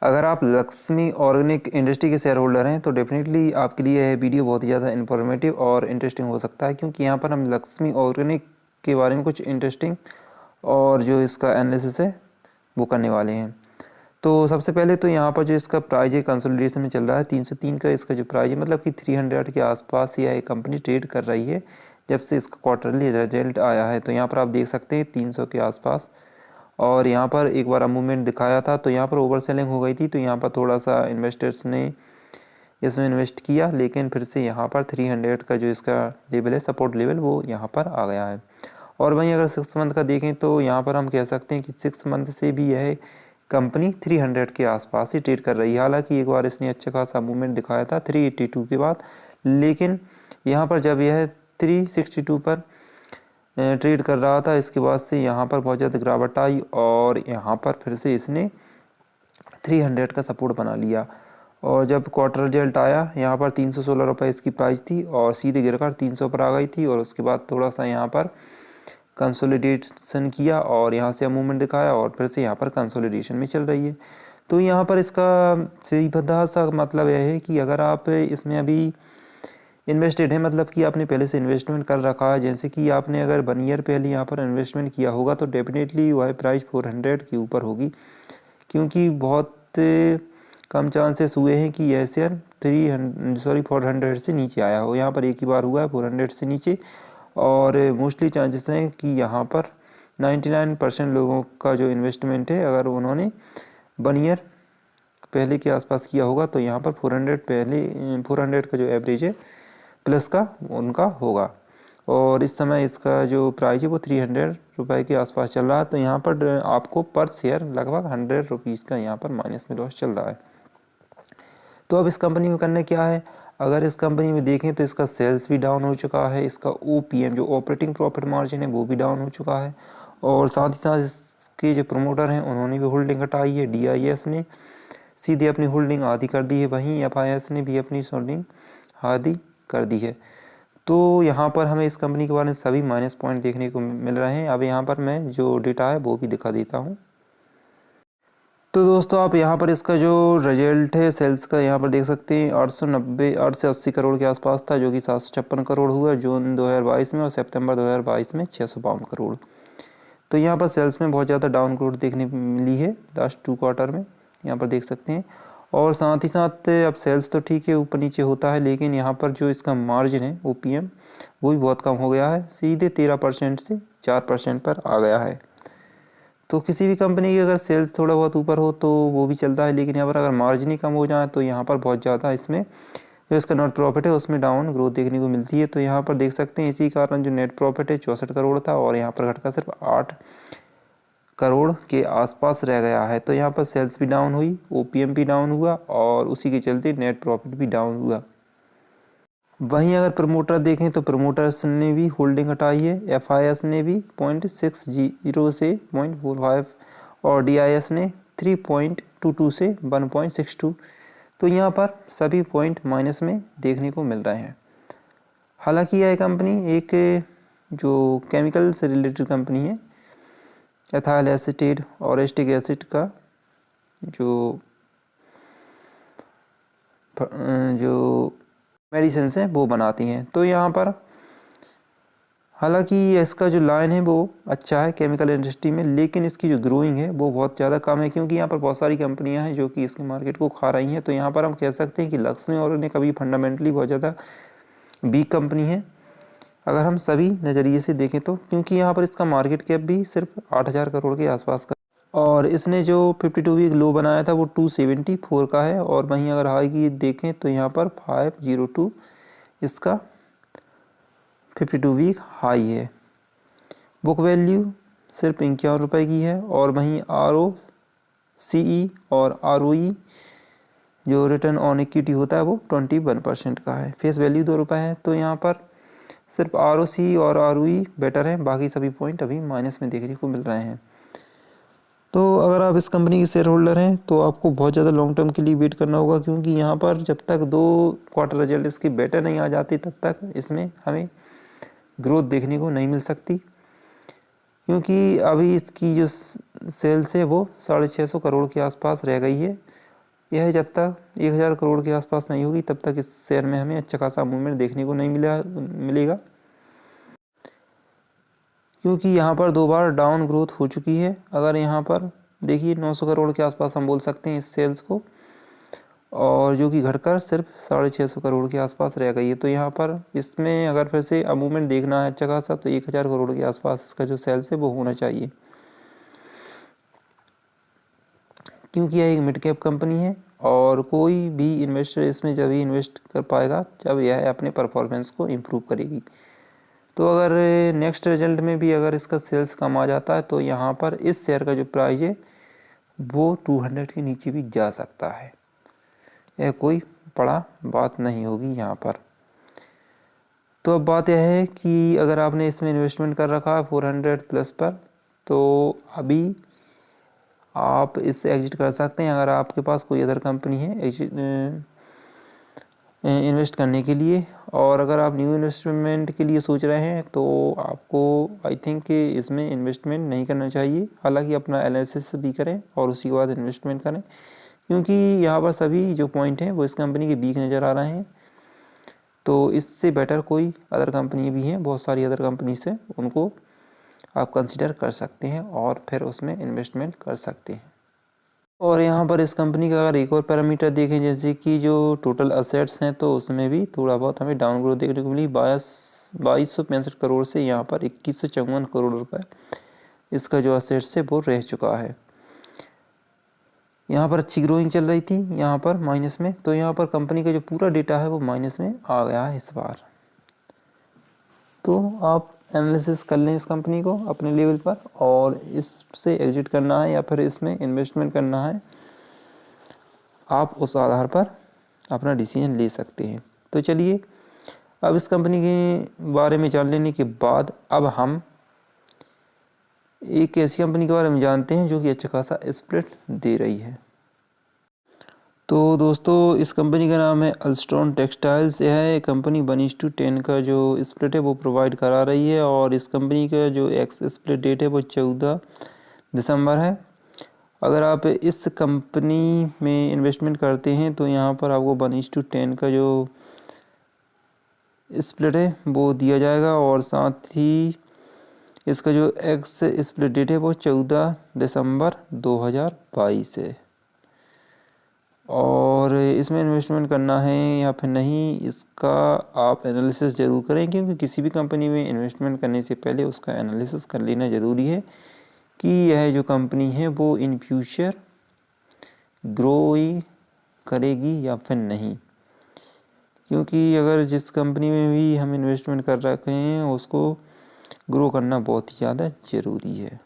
अगर आप Lakshmi organic industry के शेयर होल्डर हैं तो डेफिनेटली आपके लिए यह वीडियो बहुत ही ज़्यादा इन्फॉर्मेटिव और इंटरेस्टिंग हो सकता है, क्योंकि यहाँ पर हम लक्ष्मी ऑर्गेनिक के बारे में कुछ इंटरेस्टिंग और जो इसका एनालिसिस है वो करने वाले हैं। तो सबसे पहले तो यहाँ पर जो इसका प्राइस है कंसोलिडेशन में चल रहा है 303 का इसका जो प्राइस है, मतलब कि 300 के आसपास यह कंपनी ट्रेड कर रही है जब से इसका क्वार्टरली रिजल्ट आया है। तो यहाँ पर आप देख सकते हैं 300 के आसपास, और यहाँ पर एक बार मूवमेंट दिखाया था तो यहाँ पर ओवर सेलिंग हो गई थी, तो यहाँ पर थोड़ा सा इन्वेस्टर्स ने इसमें इन्वेस्ट किया, लेकिन फिर से यहाँ पर 300 का जो इसका लेवल है सपोर्ट लेवल वो यहाँ पर आ गया है। और वहीं अगर 6 मंथ का देखें तो यहाँ पर हम कह सकते हैं कि 6 मंथ से भी यह कंपनी 300 के आसपास ही ट्रेड कर रही है। हालांकि एक बार इसने अच्छा खासा मूवमेंट दिखाया था 382 के बाद, लेकिन यहाँ पर जब यह 362 पर ट्रेड कर रहा था इसके बाद से यहाँ पर बहुत ज़्यादा गिरावट आई और यहाँ पर फिर से इसने 300 का सपोर्ट बना लिया। और जब क्वार्टर रिजल्ट आया यहाँ पर 316 रुपये इसकी प्राइस थी और सीधे गिरकर 300 पर आ गई थी, और उसके बाद थोड़ा सा यहाँ पर कंसोलिडेशन किया और यहाँ से मूवमेंट दिखाया और फिर से यहाँ पर कंसोलिडेशन में चल रही है। तो यहाँ पर इसका सीधा सा मतलब यह है कि अगर आप इसमें अभी इन्वेस्टेड है, मतलब कि आपने पहले से इन्वेस्टमेंट कर रखा है, जैसे कि आपने अगर 1 ईयर पहले यहाँ पर इन्वेस्टमेंट किया होगा तो डेफिनेटली वह प्राइस 400 के ऊपर होगी, क्योंकि बहुत कम चांसेस हुए हैं कि यह शेयर 400 से नीचे आया हो। यहाँ पर एक ही बार हुआ है 400 से नीचे, और मोस्टली चांसेस हैं कि यहाँ पर 99% लोगों का जो इन्वेस्टमेंट है अगर उन्होंने 1 ईयर पहले के आसपास किया होगा तो यहाँ पर 400 का जो एवरेज है प्लस का उनका होगा। और इस समय इसका जो प्राइस है वो 300 रुपये के आसपास चल रहा है। तो यहाँ पर आपको पर शेयर लगभग 100 रुपीज़ का यहाँ पर माइनस में लॉस चल रहा है। तो अब इस कंपनी में करने क्या है, अगर इस कंपनी में देखें तो इसका सेल्स भी डाउन हो चुका है, इसका OPM जो ऑपरेटिंग प्रॉफिट मार्जिन है वो भी डाउन हो चुका है, और साथ ही साथ इसके जो प्रमोटर हैं उन्होंने भी होल्डिंग घटाई है। DIS ने सीधे अपनी होल्डिंग आधी कर दी है, वहीं FIS ने भी अपनी होल्डिंग आधी कर दी है। तो यहाँ पर हमें इस कंपनी के बारे में सभी माइनस पॉइंट देखने को मिल रहे हैं। अब यहाँ पर मैं जो डेटा है वो भी दिखा देता हूँ। तो दोस्तों आप यहाँ पर इसका जो रिजल्ट है सेल्स का यहाँ पर देख सकते हैं 8 से 80 करोड़ के आसपास था, जो कि 756 करोड़ हुआ जून 2022 में, और सितंबर 2022 में 652 करोड़। तो यहाँ पर सेल्स में बहुत ज़्यादा डाउन ग्रोथ देखने मिली है लास्ट 2 क्वार्टर में, यहाँ पर देख सकते हैं। और साथ ही साथ अब सेल्स तो ठीक है ऊपर नीचे होता है, लेकिन यहाँ पर जो इसका मार्जिन है OPM वो भी बहुत कम हो गया है, सीधे 13% से 4% पर आ गया है। तो किसी भी कंपनी की अगर सेल्स थोड़ा बहुत ऊपर हो तो वो भी चलता है, लेकिन यहाँ पर अगर मार्जिन ही कम हो जाए तो यहाँ पर बहुत ज़्यादा इसमें जो इसका नेट प्रॉफिट है उसमें डाउन ग्रोथ देखने को मिलती है। तो यहाँ पर देख सकते हैं इसी कारण जो नेट प्रॉफिट है 64 करोड़ था और यहाँ पर घटकर सिर्फ 8 करोड़ के आसपास रह गया है। तो यहाँ पर सेल्स भी डाउन हुई, OPM भी डाउन हुआ और उसी के चलते नेट प्रॉफिट भी डाउन हुआ। वहीं अगर प्रमोटर देखें तो प्रमोटर्स ने भी होल्डिंग हटाई है, FIS ने भी 0.60 से 0.45 और DIS ने 3.22 से 1.62। तो यहाँ पर सभी पॉइंट माइनस में देखने को मिल रहे हैं। हालांकि यह कंपनी एक जो केमिकल से रिलेटेड कंपनी है, एथाइल एसीटेट और एस्टिक एसिड का जो मेडिसिन हैं वो बनाती हैं। तो यहाँ पर हालांकि इसका जो लाइन है वो अच्छा है केमिकल इंडस्ट्री में, लेकिन इसकी जो ग्रोइंग है वो बहुत ज़्यादा कम है, क्योंकि यहाँ पर बहुत सारी कंपनियाँ हैं जो कि इसके मार्केट को खा रही हैं। तो यहाँ पर हम कह सकते हैं कि लक्ष्मी ऑर्गेनिक अभी फंडामेंटली बहुत ज़्यादा वीक कंपनी है अगर हम सभी नज़रिए से देखें तो, क्योंकि यहाँ पर इसका मार्केट कैप भी सिर्फ 8000 करोड़ के आसपास का, और इसने जो 52 वीक लो बनाया था वो 274 का है, और वहीं अगर हाई की देखें तो यहाँ पर 502 इसका 52 वीक हाई है। बुक वैल्यू सिर्फ 51 रुपये की है, और वहीं ROCE और ROE जो रिटर्न ऑन इक्विटी होता है वो 21% का है। फेस वैल्यू 2 रुपये है। तो यहाँ पर सिर्फ ROCE और ROE बेटर है, बाकी सभी पॉइंट अभी माइनस में देखने को मिल रहे हैं। तो अगर आप इस कंपनी के शेयर होल्डर हैं तो आपको बहुत ज़्यादा लॉन्ग टर्म के लिए वेट करना होगा, क्योंकि यहाँ पर जब तक 2 क्वार्टर रिजल्ट इसके बेटर नहीं आ जाते तब तक इसमें हमें ग्रोथ देखने को नहीं मिल सकती, क्योंकि अभी इसकी जो सेल्स है वो 650 करोड़ के आसपास रह गई है, यह जब तक 1000 करोड़ के आसपास नहीं होगी तब तक इस शेयर में हमें अच्छा खासा मूवमेंट देखने को नहीं मिलेगा, क्योंकि यहाँ पर 2 बार डाउन ग्रोथ हो चुकी है। अगर यहाँ पर देखिए 900 करोड़ के आसपास हम बोल सकते हैं इस सेल्स को, और जो कि घटकर सिर्फ 650 करोड़ के आसपास रह गई है। तो यहाँ पर इसमें अगर फिर से मूवमेंट देखना है अच्छा खासा तो 1000 करोड़ के आसपास इसका जो सेल्स है वो होना चाहिए, क्योंकि यह एक मिड कैप कंपनी है और कोई भी इन्वेस्टर इसमें जब ही इन्वेस्ट कर पाएगा जब यह अपने परफॉर्मेंस को इम्प्रूव करेगी। तो अगर नेक्स्ट रिजल्ट में भी अगर इसका सेल्स कम आ जाता है तो यहाँ पर इस शेयर का जो प्राइस है वो 200 के नीचे भी जा सकता है, यह कोई बड़ा बात नहीं होगी यहाँ पर। तो अब बात यह है कि अगर आपने इसमें इन्वेस्टमेंट कर रखा है 400 प्लस पर, तो अभी आप इससे एग्जिट कर सकते हैं अगर आपके पास कोई अदर कंपनी है इन्वेस्ट करने के लिए। और अगर आप न्यू इन्वेस्टमेंट के लिए सोच रहे हैं तो आपको आई थिंक इसमें इन्वेस्टमेंट नहीं करना चाहिए, हालांकि अपना एनालिसिस भी करें और उसी के बाद इन्वेस्टमेंट करें, क्योंकि यहाँ पर सभी जो पॉइंट हैं वो इस कंपनी के वीक नज़र आ रहे हैं। तो इससे बेटर कोई अदर कंपनी भी हैं, बहुत सारी अदर कंपनीज हैं, उनको आप कंसिडर कर सकते हैं और फिर उसमें इन्वेस्टमेंट कर सकते हैं। और यहाँ पर इस कंपनी का अगर एक और पैरामीटर देखें जैसे कि जो टोटल असेट्स हैं तो उसमें भी थोड़ा बहुत हमें डाउन ग्रोथ देखने को मिली। 2265 करोड़ से यहाँ पर 2154 करोड़ रुपए इसका जो असेट्स है वो रह चुका है। यहाँ पर अच्छी ग्रोइंग चल रही थी, यहाँ पर माइनस में, तो यहाँ पर कंपनी का जो पूरा डेटा है वो माइनस में आ गया है इस बार। तो आप एनालिसिस कर लें इस कंपनी को अपने लेवल पर और इससे एग्जिट करना है या फिर इसमें इन्वेस्टमेंट करना है, आप उस आधार पर अपना डिसीजन ले सकते हैं। तो चलिए अब इस कंपनी के बारे में जान लेने के बाद अब हम एक ऐसी कंपनी के बारे में जानते हैं जो कि अच्छा खासा स्प्लिट दे रही है। तो दोस्तों इस कंपनी का नाम है अल्स्टॉन टेक्सटाइल्स। यह कंपनी 1:10 का जो स्प्लिट है वो प्रोवाइड करा रही है और इस कंपनी का जो एक्स स्प्लिट डेट है वो 14 दिसंबर है। अगर आप इस कंपनी में इन्वेस्टमेंट करते हैं तो यहाँ पर आपको 1:10 का जो स्प्लिट है वो दिया जाएगा और साथ ही इसका जो एक्स स्प्लिट डेट है वो 14 दिसंबर 2022 है। और इसमें इन्वेस्टमेंट करना है या फिर नहीं इसका आप एनालिसिस ज़रूर करें, क्योंकि किसी भी कंपनी में इन्वेस्टमेंट करने से पहले उसका एनालिसिस कर लेना ज़रूरी है कि यह जो कंपनी है वो इन फ्यूचर ग्रो करेगी या फिर नहीं। क्योंकि अगर जिस कंपनी में भी हम इन्वेस्टमेंट कर रखे हैं उसको ग्रो करना बहुत ही ज़्यादा ज़रूरी है।